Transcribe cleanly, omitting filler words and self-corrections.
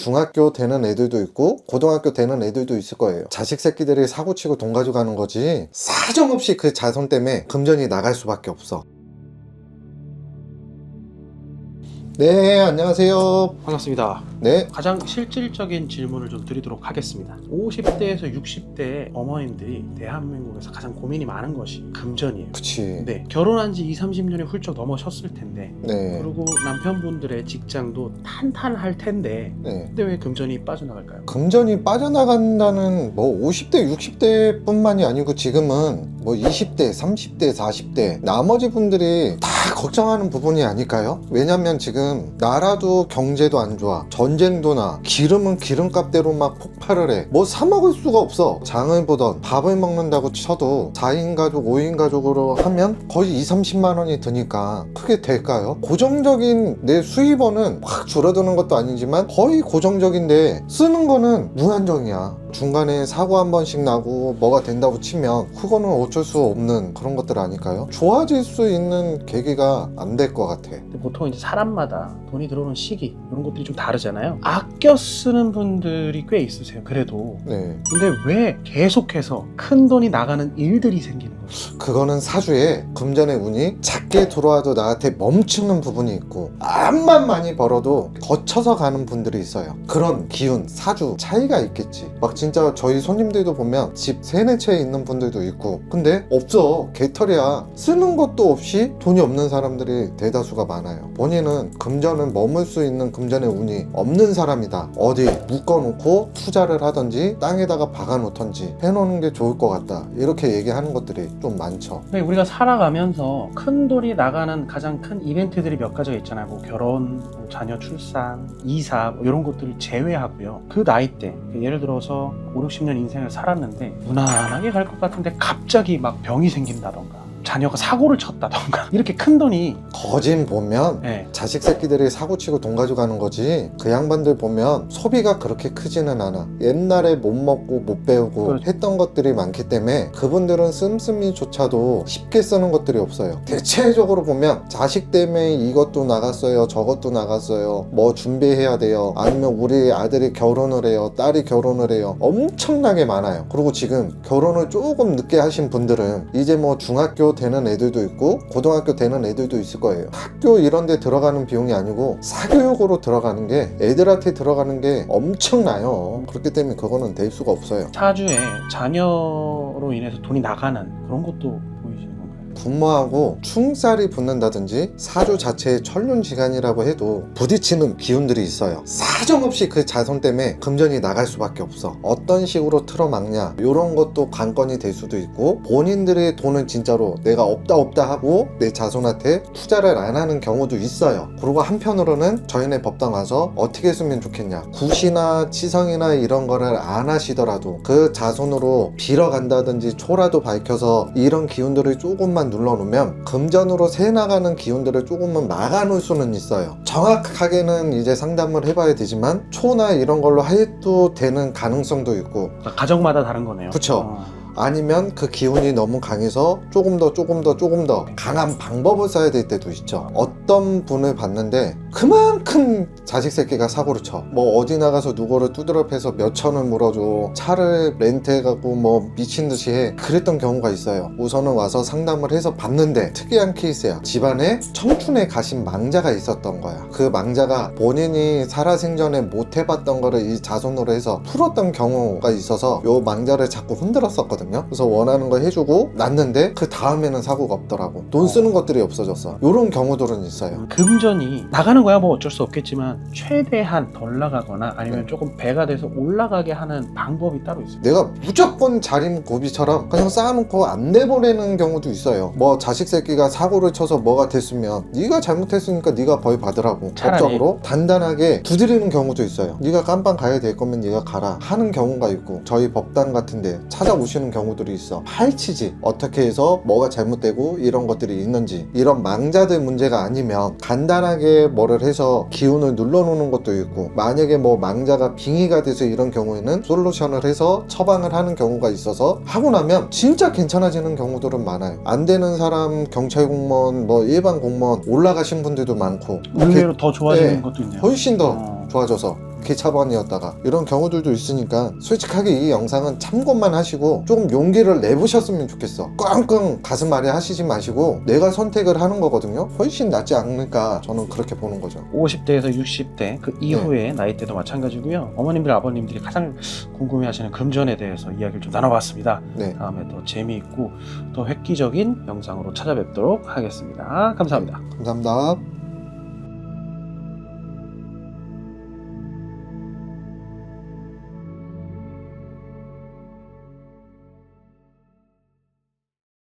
중학교 되는 애들도 있고 고등학교 되는 애들도 있을 거예요. 자식 새끼들이 사고치고 돈 가져가는 거지 사정없이 그 자손 때문에 금전이 나갈 수밖에 없어. 네, 안녕하세요. 반갑습니다. 네. 가장 실질적인 질문을 좀 드리도록 하겠습니다. 50대에서 60대 어머님들이 대한민국에서 가장 고민이 많은 것이 금전이에요. 그치. 네, 결혼한 지 20-30년이 훌쩍 넘으셨을 텐데 네. 그리고 남편분들의 직장도 탄탄할 텐데 네. 근데 왜 금전이 빠져나갈까요? 금전이 빠져나간다는 뭐 50대, 60대 뿐만이 아니고 지금은 뭐 20대, 30대, 40대 나머지 분들이 다 걱정하는 부분이 아닐까요? 왜냐면 지금 나라도 경제도 안 좋아. 전쟁도 나. 기름은 기름값대로 막 폭발을 해. 뭐 사 먹을 수가 없어. 장을 보던 밥을 먹는다고 쳐도 4인 가족, 5인 가족으로 하면 거의 20-30만 원이 드니까 그게 될까요? 고정적인 내 수입원은 확 줄어드는 것도 아니지만 거의 고정적인데 쓰는 거는 무한정이야. 중간에 사고 한 번씩 나고 뭐가 된다고 치면 그거는 어쩔 수 없는 그런 것들 아닐까요? 좋아질 수 있는 계기가 안 될 것 같아. 근데 보통 이제 사람마다 돈이 들어오는 시기 이런 것들이 좀 다르잖아요. 아껴 쓰는 분들이 꽤 있으세요. 그래도 네. 근데 왜 계속해서 큰 돈이 나가는 일들이 생기는 거죠? 그거는 사주에 금전의 운이 작게 들어와도 나한테 멈추는 부분이 있고 암만 많이 벌어도 거쳐서 가는 분들이 있어요. 그런 기운, 사주 차이가 있겠지. 막 진짜 저희 손님들도 보면 집 3-4채 있는 분들도 있고 근데 없어. 개털이야. 쓰는 것도 없이 돈이 없는 사람들이 대다수가 많아요. 본인은 금전은 머물 수 있는 금전의 운이 없는 사람이다. 어디 묶어놓고 투자를 하든지 땅에다가 박아놓던지 해놓는 게 좋을 것 같다. 이렇게 얘기하는 것들이 좀 많죠. 근데 우리가 살아가면서 큰 돈이 나가는 가장 큰 이벤트들이 몇 가지가 있잖아요. 뭐 결혼, 뭐 자녀 출산, 이사 뭐 이런 것들을 제외하고요. 그 나이 때 예를 들어서 5-60년 인생을 살았는데 무난하게 갈 것 같은데 갑자기 막 병이 생긴다던가 자녀가 사고를 쳤다던가 이렇게 큰 돈이 거진 보면 네. 자식 새끼들이 사고치고 돈 가져가는 거지 그 양반들 보면 소비가 그렇게 크지는 않아. 옛날에 못 먹고 못 배우고 그렇죠. 했던 것들이 많기 때문에 그분들은 씀씀이조차도 쉽게 쓰는 것들이 없어요. 대체적으로 보면 자식 때문에 이것도 나갔어요, 저것도 나갔어요, 뭐 준비해야 돼요, 아니면 우리 아들이 결혼을 해요, 딸이 결혼을 해요, 엄청나게 많아요. 그리고 지금 결혼을 조금 늦게 하신 분들은 이제 뭐 중학교 되는 애들도 있고 고등학교 되는 애들도 있을 거예요. 학교 이런 데 들어가는 비용이 아니고 사교육으로 들어가는 게 애들한테 들어가는 게 엄청나요. 그렇기 때문에 그거는 될 수가 없어요. 사주에 자녀로 인해서 돈이 나가는 그런 것도 보이시는 건가요? 부모하고 충살이 붙는다든지 사주 자체의 천륜지간이라고 해도 부딪히는 기운들이 있어요. 사정없이 그 자손 때문에 금전이 나갈 수밖에 없어. 어떤 식으로 틀어막냐 이런 것도 관건이 될 수도 있고 본인들의 돈은 진짜로 내가 없다 하고 내 자손한테 투자를 안 하는 경우도 있어요. 그리고 한편으로는 저희네 법당 와서 어떻게 쓰면 좋겠냐, 굿이나 치성이나 이런 거를 안 하시더라도 그 자손으로 빌어간다든지 초라도 밝혀서 이런 기운들을 조금만 눌러놓으면 금전으로 새 나가는 기운들을 조금만 막아놓을 수는 있어요. 정확하게는 이제 상담을 해봐야 되지만 초나 이런 걸로 해도 되는 가능성도 있고. 그러니까 가정마다 다른 거네요. 그쵸. 아니면 그 기운이 너무 강해서 조금 더 강한 방법을 써야 될 때도 있죠. 어떤 분을 봤는데 그만큼 자식 새끼가 사고를 쳐. 뭐 어디 나가서 누구를 두드려 패서 몇천을 물어줘, 차를 렌트해갖고 뭐 미친듯이 해. 그랬던 경우가 있어요. 우선은 와서 상담을 해서 봤는데 특이한 케이스야. 집안에 청춘에 가신 망자가 있었던 거야. 그 망자가 본인이 살아생전에 못 해봤던 거를 이 자손으로 해서 풀었던 경우가 있어서 요 망자를 자꾸 흔들었었거든. 그래서 원하는 거 해주고 났는데 그 다음에는 사고가 없더라고. 돈 쓰는 것들이 없어졌어. 이런 경우들은 있어요. 금전이 나가는 거야 뭐 어쩔 수 없겠지만 최대한 덜 나가거나 아니면 조금 배가 돼서 올라가게 하는 방법이 따로 있어요. 내가 무조건 자린고비처럼 그냥 쌓아놓고 안 내보내는 경우도 있어요. 뭐 자식 새끼가 사고를 쳐서 뭐가 됐으면 네가 잘못했으니까 네가 벌 받으라고 차라리. 법적으로 단단하게 두드리는 경우도 있어요. 네가 깜빵 가야 될 거면 네가 가라 하는 경우가 있고 저희 법당 같은데 찾아오시는 경우들이 있어. 파헤치지. 어떻게 해서 뭐가 잘못되고 이런 것들이 있는지. 이런 망자들 문제가 아니면 간단하게 뭐를 해서 기운을 눌러놓는 것도 있고, 만약에 뭐 망자가 빙의가 돼서 이런 경우에는 솔루션을 해서 처방을 하는 경우가 있어서 하고 나면 진짜 괜찮아지는 경우들은 많아요. 안 되는 사람 경찰 공무원, 뭐 일반 공무원 올라가신 분들도 많고 의외로 더 좋아지는 네, 것도 있네요. 훨씬 더 좋아져서 개차반이었다가 이런 경우들도 있으니까 솔직하게 이 영상은 참고만 하시고 조금 용기를 내보셨으면 좋겠어. 꽝꽝 가슴 아래 하시지 마시고 내가 선택을 하는 거거든요. 훨씬 낫지 않을까 저는 그렇게 보는 거죠. 50대에서 60대 그 이후의 나이대도 마찬가지고요. 어머님들 아버님들이 가장 궁금해하시는 금전에 대해서 이야기를 좀 나눠봤습니다. 네. 다음에 더 재미있고 더 획기적인 영상으로 찾아뵙도록 하겠습니다. 감사합니다. 감사합니다.